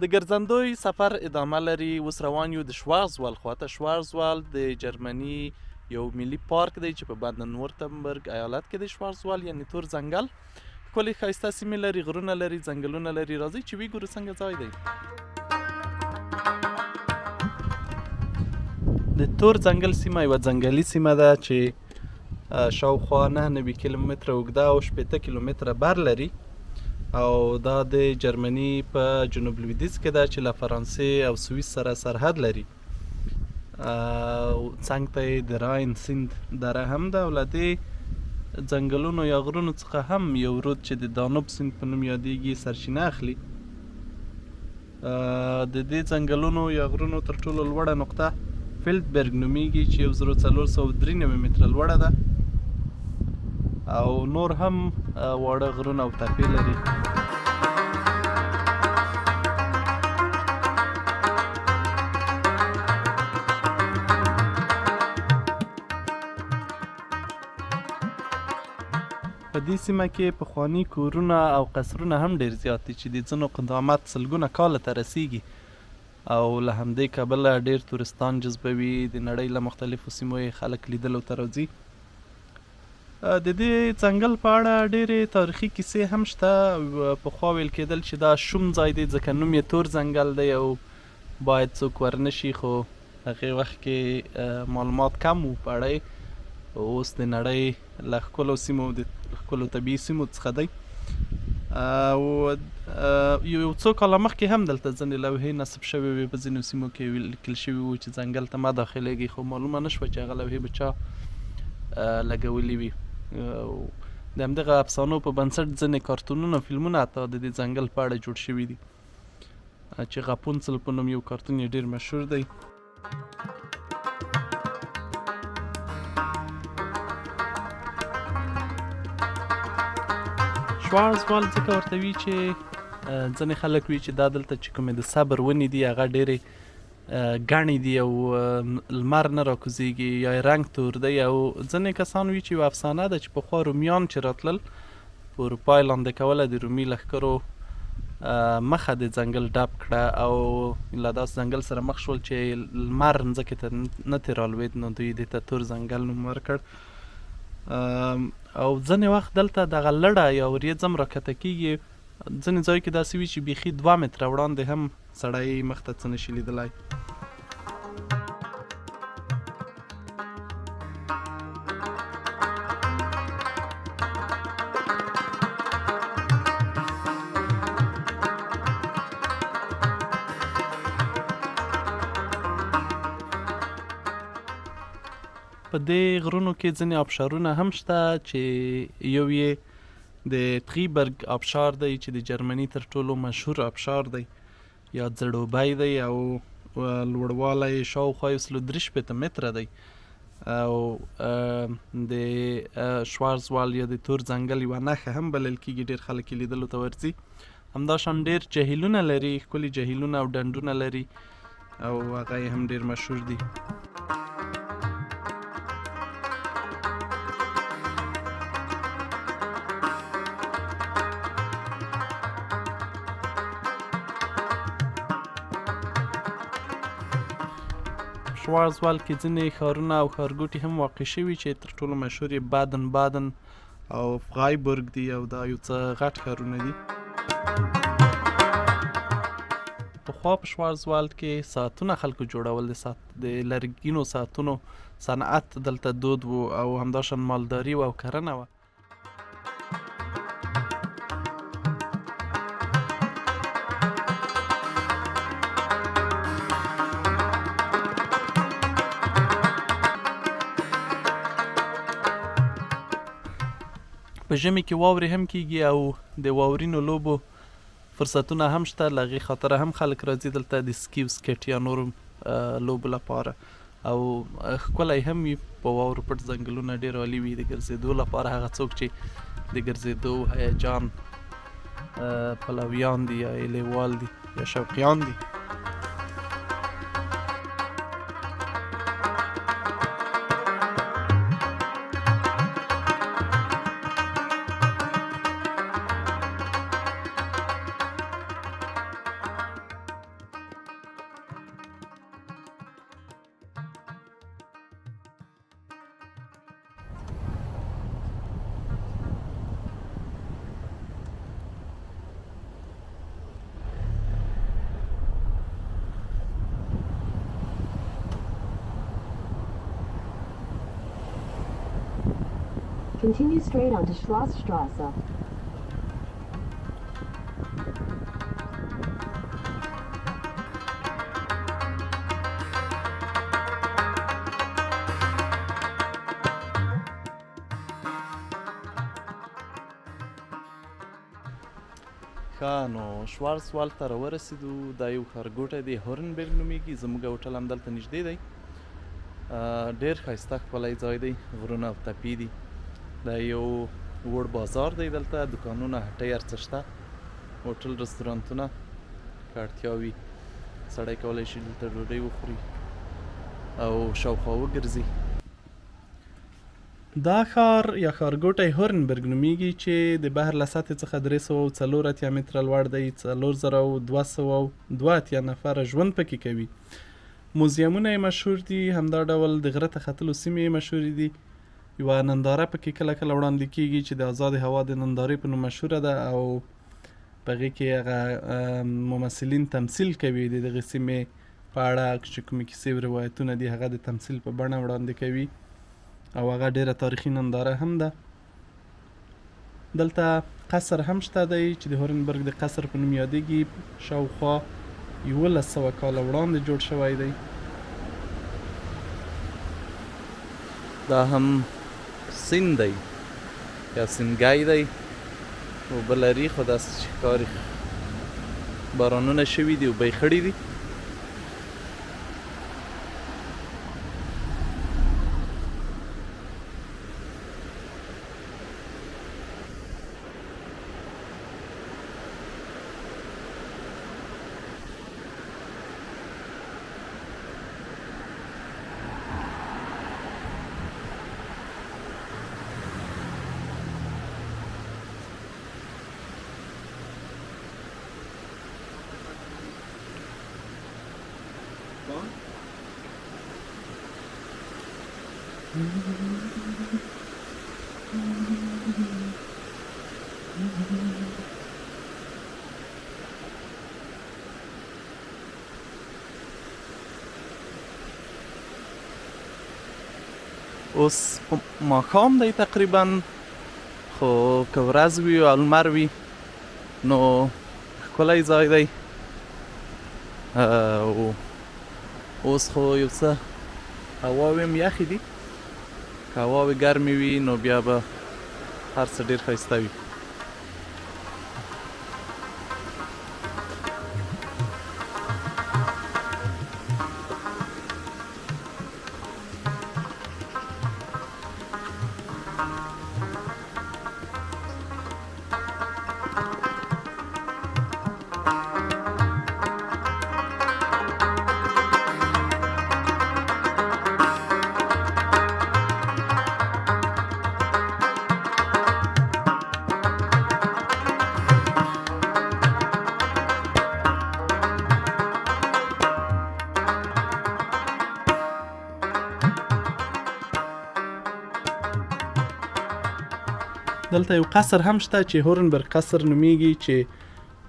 د ګرځندوی سفر ادامه لري. اوس روان یو د شوارزوال خواته. شوارزوال د جرمني یو ملي پارک دی چې په باندن وورتنبرګ ایالت کې دی. شوارزوال یعنی تور ځنګل. ښکلې ښایسته سیمې لري، غرونه لري، ځنګلونه لري. راځئ چې وګورو څنګه ځای دی. د تور ځنګل سیمه یوه ځنګلي سیمه ده چې شاوخوا 9 کیلومتره اوږده او 80 کیلومتره بر لري، او دا د جرمني په جنوب لویدیځ کې ده چې له فرانسې او سویس سره سرحد لري. څنګ ته یې د راین سیند دره هم ده، او له دې ځنګلونو یا غرونو څخه هم یو رود چې د دانوب سیند په نوم یادیږي سرچینه اخلي. د دې ځنګلونو یا غرونو تر ټولو لوړه نقطه فیلدبرګ نومیږي چې 1493 متره لوړه ده، او نور هم واړه غرونه او تپې لري. په دې سیمه کې پخواني کورونه او قصرونه هم ډیر زیات دي چې د ځینو قدامت سلګونه کاله ته رسیږي، او له همدې کبله ډیر تورستان جذبوي. د نړۍ له مختلفو سیمو یې خلک لیدلو ته راځي. د دې ځنګل په اړه ډېرې تاریخي کیسې هم شته. پخوا ویل کېدل چې دا شوم ځای دی ځکه نوم یې تور ځنګل دی او باید څوک ورنشي، خو هغې وخت کې معلومات کم وو په اړه یې. اوس د نړۍ له ښکلو سیمو د ښکلو طبیعي سیمو څخه دی. یو څو کاله مخکې هم دلته ځینې لوحې نصب شوې وې، په ځینو سیمو کې لیکل شوي وو چې ځنګل ته مه داخلېږئ، خو معلومه نه شوه چې هغه لوحې به چا لګولي وي. د همدغه افسانو په بنسټ ځینې کارتونونه، فلمونه حتی د دې ځنګل په اړه جوړ شوي دي، چې غاپونڅل په نوم یو کارتون یې ډېر مشهور دی. شوارزوال ځکه ورته وي چې ځینې خلک وي چې دا دلته چې کومې د صبر ونې دي هغه ډېرې ګڼې دي او لمر نه راکوزیږي، یا یې رنګ تور دی. او ځینې کسان وي چې یوه افسانه ده چې پخوا رومیان چې راتلل په اروپا یې لاندې کوله، د رومي لښکرو مخه د ځنګل ډب کړه او له داسې ځنګل سره مخ شول چې لمر ځمکې ته نه ترې رالوېد، نو دوی دې ته تور ځنګل نوم ورکړ. او ځینې وخت دلته دغه لړه یا وریځم راکښته کېږي. ځینې ځای کې داسې وي چې بیخي 2 متره وړاندې هم سړی مخ ته څه نشي لیدلی. په دې غرونو کې ځینې آبشارونه هم شته چې یو یې د تریبرګ آبشار دی چې د جرمني تر ټولو مشهور آبشار دی، یا ځړوبی دی، او لوړوالی شاوخوا 163 متره دی، او د شوارزوال یا د تور ځنګل یوه نښه هم بلل کېږي. ډېر خلک یې لیدلو ته ورځي. همداشان ډېر جهیلونه لري، ښکلي جهیلونه او ډنډونه لري، او هغه یې هم ډېر مشهور دي. شوارزوال کې ځینې ښارونه او ښارګوټي هم واقع شوي چې تر ټولو مشهور یې بادن او فرایبورګ دي، او دا یو څه غټ ښارونه دي. پخوا په شوارزوال کې ساعتونه خلکو جوړول، د لرګینو ساعتونو صنعت دلته دود و، او همداشان مالداري او کرنه وه. په ژمي کې واورې هم کېږي او د واورینو لوبو فرصتونه هم شته. له هغې خاطره هم خلک راځي دلته د سکي و سکیټ یا نورو لوبو لپاره، او ښکلی هم وي. په واورو پټ ځنګلونه ډېر عالي وي د ګرځېدو لپاره. هغه څوک چې د ګرځېدو هیجان پلویان دي یا یې لیوال دي یا شوقیان دي. Continue straight onto Schlossstrasse. نو شوارزوال ته راورسېدو. دا یو ښارګوټی دی، هورنبرګ نومیږي. زموږ هوټل همدلته نږدې دی. ډېر ښایسته ښکلی ځای دی، غرونه او تپې دي. دا یو وړ بازار دی. دلته دوکانونه، هټۍ، هر څه شته. هوټل، رستورانتونه، که اړتیا وي سړی کولی شي دلته ډوډۍ وخوري او شاوخوا وګرځي. دا ښار یا ښارګوټی هورنبرګ نومیږي چې د بحر له سطحې څخه 384 متره لوړ دی. 4202 نفره ژوند پکې کوي. موزیمونه یې مشهور دي. همدا ډول د غره ته ختلو سیمې یې مشهورې دي. یوه ننداره پکې کله کله وړاندې کیږي چې د آزادې هوا د نندارې په نوم مشهوره ده، او په هغې کې هغه ممثلین تمثیل کوي د دغې سیمې په اړه چې کومې کیسې او روایتونه دي هغه د تمثیل په بڼه وړاندې کوي، او هغه ډیره تاریخي ننداره هم ده. دلته قصر هم شته دی چې د هورنبرګ د قصر په نوم یادیږي. شاوخوا 1100 کاله وړاندې جوړ شوی دی. دا هم سیند دی یا سینګی دی، اوبه لري خو داسې چې ښکاري بارانونه شوي دي، اوبه یې خړې دي. اوس ماښام دی تقریبا، خو که ورځ وي او لمر وي نو ښکلی ځای دی. اوس خو یو څه هواوې هم یخې دي. که هواوې ګرمې وي نو بیا به هر څه ډېر ښایسته وي. دلته یو قصر هم شته چې هورنبرګ قصر نومیږي، چې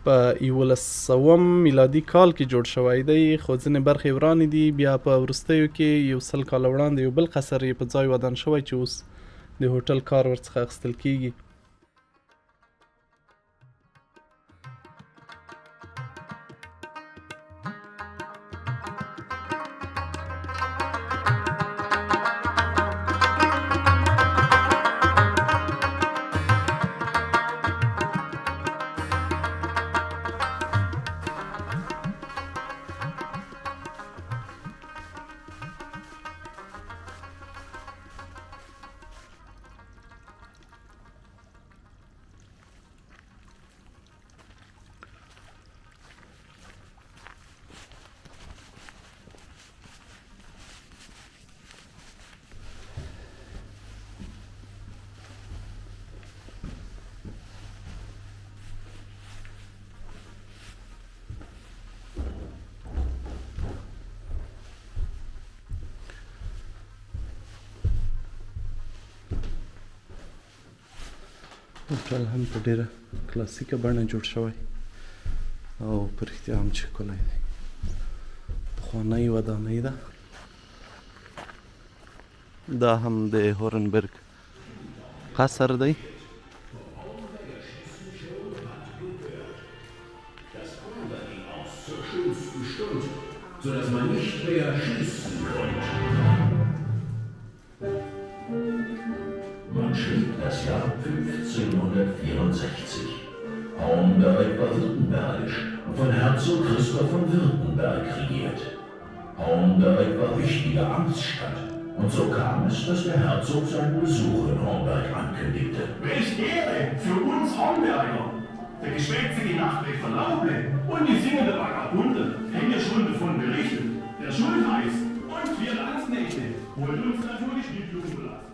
په 1100 میلادي کال کې جوړ شوی دی، خو ځینې برخې ورانې دي. بیا په وروستیو کې 100 کاله وړاندې یو بل قصر یې په ځای ودان شوی چې اوس د هوټل کار ورڅخه اخیستل کیږي. هوټل هم په ډېره کلاسیکه بڼه جوړ شوی او په رښتیا هم چې ښکلی دی. پخوانۍ ودانۍ ده. دا هم د هورنبرګ قصر دی. sodass man nicht mehr schießen konnte. Man schrieb das Jahr 1564. Haumberg war württembergisch und von Herzog Christoph von Württemberg regiert. Haumberg war wichtige Amtsstadt und so kam es, dass der Herzog seinen Besuch in Haumberg ankündigte. Welch Ehre für uns Haumberger! Der geschwätzige Nachtweg von Laube und die singende Vagabunde hängen schon davon berichtet. Der Schultheiß und wir Landsknechte wollen uns natürlich nicht blumen lassen.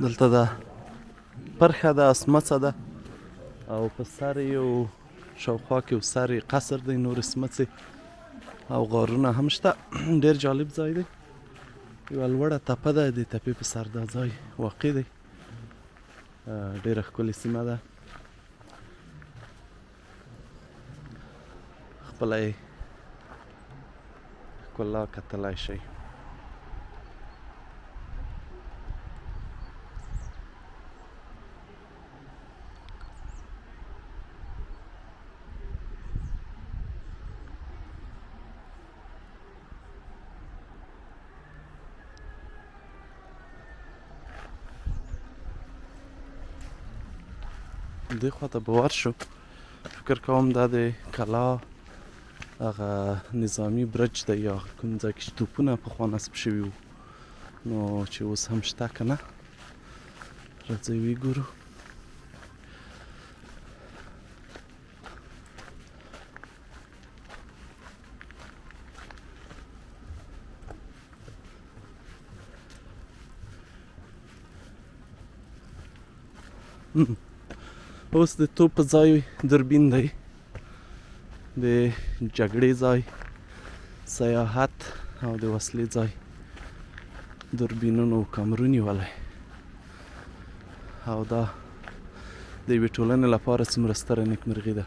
دلته ده پرخه ده، اسمڅه ده او په سر یو شاوخوا کې سر یې قصر دی، نور سمڅې او غارونه هم شته. ډېر جالب ځای دی. یوه لوړه تپه ده، د تپې په سر دا ځای واقع دی. ډېره ښکلې سیمه ده. خپله یې ښکلا کتلی شئ. دې خواته به ورشو. فکر کوم دا د کلا هغه نظامي برج دی یا کوم ځای کې چې توپونه پخوا نصب شوي وو، نو چې اوس هم شته که نه. راځئ وګورو. اوس د توپ ځای دوربین دی، د جګړې ځای، سیاحت او د وسلې ځای، دوربینونو کامرو نیولی. او دا د یوې ټولنې لپاره څومره ستره نیکمرغي ده.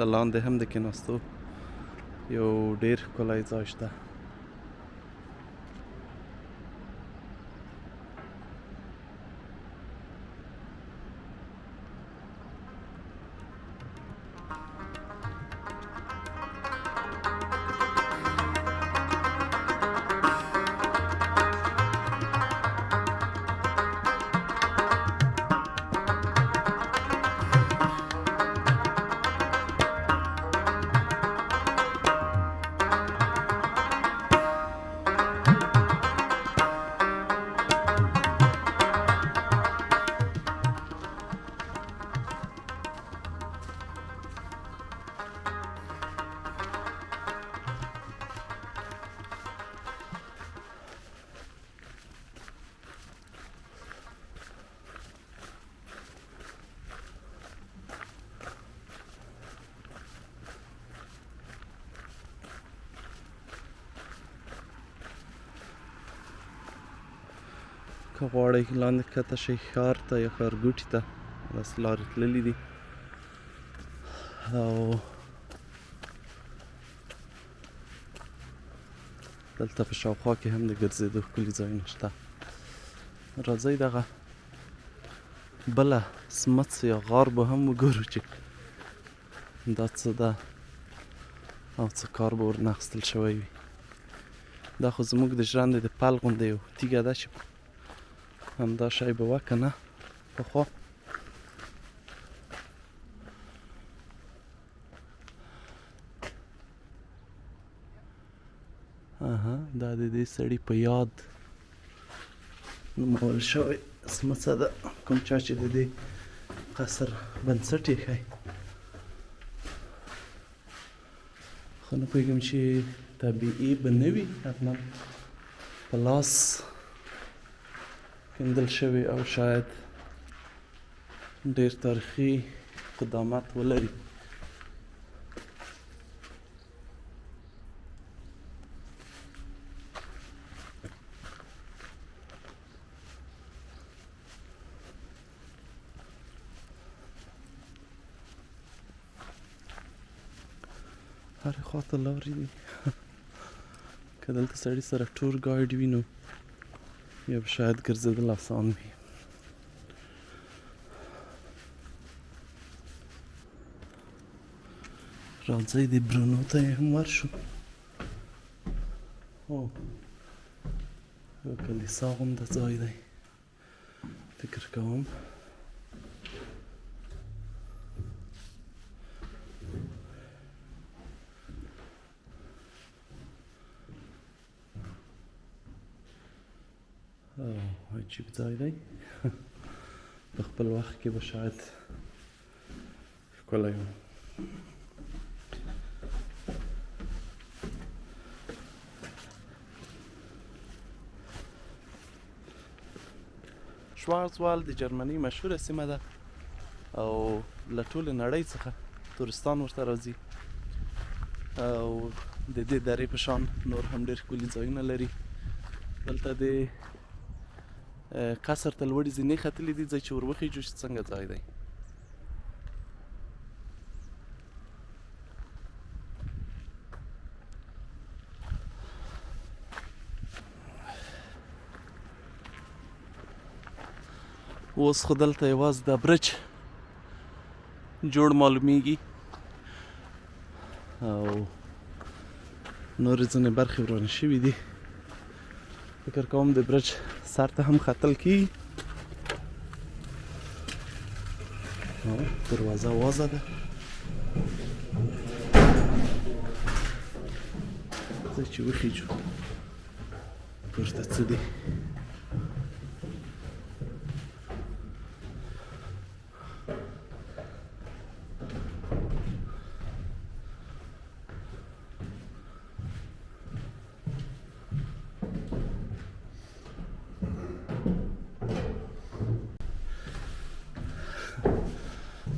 د لاندې هم د کېناستو یو ډېر ښکلی ځای شته. که غواړئ لاندې ښکته شئ ښار ته یا ښارګوټي ته، داسې لارې تللي دي. او دلته په شاوخوا کې هم د ګرځېدو ښکلي ځایونه شته. راځئ دغه بله سمڅ یا غار به هم وګورو چې دا څه ده او څه کار به ورنه اخیستل شوی وي. دا خو زموږ د ژرندې د پل غوندې یو تیږه ده چې همدا شی به وه که نه پخوا. دا د دې سړي په یاد نومول شوی سمڅه ده، کوم چا چې د دې قصر بنسټ یې ښایي. خو نه پوهېږم چې طبیعي به نه وي، حتما په لاس کیندل شوی او شاید ډېر تاریخي قدامت ولري. هرې خوا ته لارې دي که دلته سړي سره ټور ګایډ وي نو یا به شاید ګرځېدل اسان وي. راځئ د برونو ته یې هم ورشو. او یو کلیسا غونده ځای دی فکر کوم. عجیب ځای دی په خپل وخت کې به شاید ښکلی و. شوارزوال د جرمني مشهوره سیمه ده او له ټولې نړۍ څخه تورستان ورته راځي او د دې درې په شان نور هم ډېر ښکلي ځایونه لري. دلته د قصر ته لوړې زینې ختلي دي، ځای چې ور وخېږو چې څنګه ځای دی. اوس خو دلته یوازې د برج جوړ معلومیږي او نورې ځینې برخې ورانې شوي دي. فکر کوم د برج سر ته هم ختل کېږي. دروازه وازه ده. ځای چې وخېږو پورته څه دي.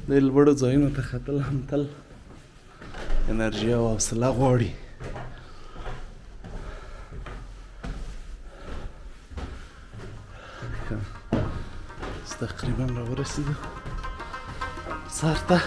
د لوړو ځایونو ته ختل هم تل انرژي او حوصله غواړي. اوس تقریبا راورسېدو سر ته.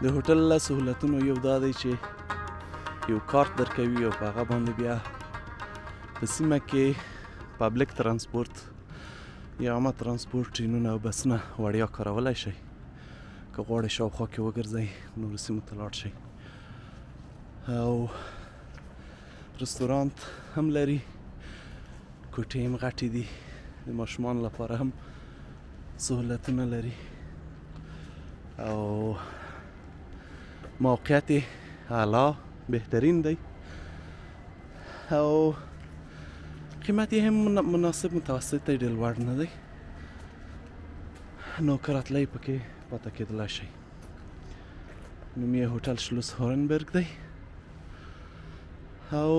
د هوټل له سهولتونو یو دا دی چې یو کارت درکوي او په هغه باندې بیا په سیمه کې پبلیک ترانسپورت یا عامه ترانسپورت ټرینونه او بسونه وړیا کارولی شئ. که غواړئ شاوخوا کې وګرځئ نورو سیمو ته لاړ شئ. او رستورانت هم لري، کوټې هم غټې دي، د ماشومانو لپاره هم سهولتونه لري او موقعیت اعلی بهترین دی او قیمت یې هم مناسب متوسط دی، ډېر لوړ نه دی. نو که راتلی پکې پاته کېدلی شئ. نوم یې هوټل شلوس هورنبرګ دی او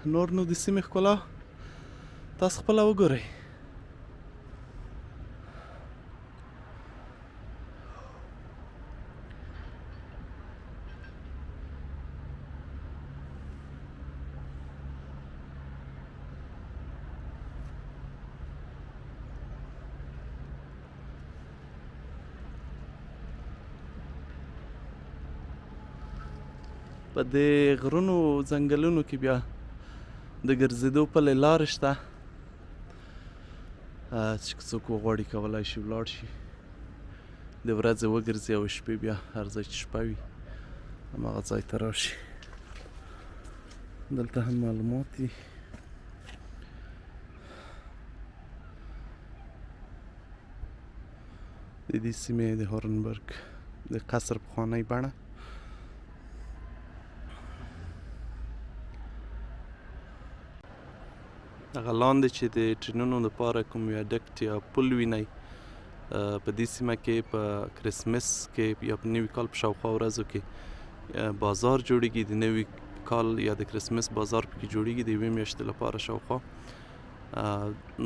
نور نو د سیمې ښکلا تاسو خپله وګورئ. په دې غرونو ځنګلونو کې بیا د ګرځېدو پلې لارې شته چې څوک وغواړي کولی شي ولاړ شي، د ورځې وګرځي او شپې بیا هر ځای چې شپه وي هماغه ځای ته راشي. دلته هم معلومات دي. د دې سیمې د هورنبرګ د قصر پخوانی بڼه هغه لاندې چې د ټرینونو دپاره کوم ویاډکټ یا پل وینئ په دې سیمه کې په کرسمس کې یا په نوي کال په شاوخوا ورځو کې بازار جوړیږي. د نوي کال یا د کرسمس بازار پکې جوړیږي د یوې میاشتې لپاره شاوخوا.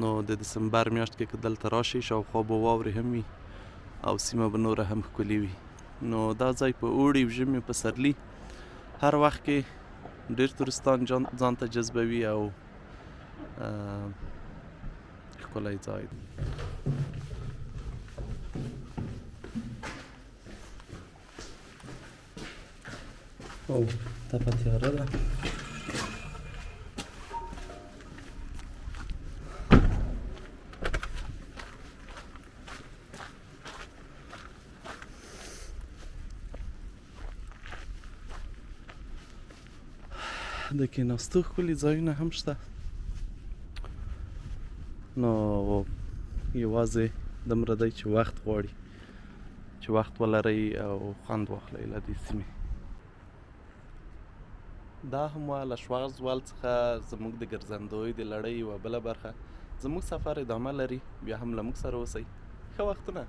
نو د دسمبر میاشت کې که دلته راشئ شاوخوا به واورې هم وي او سیمه به نوره هم ښکلې وي. نو دا ځای په اوړي، ژمي، پسرلي هر وخت کې ډېر تورستان ځان ته جذبوي او ښکلی ځای دی. او تپه تیاره ده. د کېناستو ښکلي ځایونه هم شته. نو یوازې دومره دی چې وخت غواړي چې وخت ولرئ او خوند واخلئ له دې سیمې. دا هم وه له شوازوال څخه زموږ د ګرځندوی د لړۍ یوه بله برخه. زموږ سفر ادامه لري، بیا هم له موږ سره اوسئ. ښه وختونه.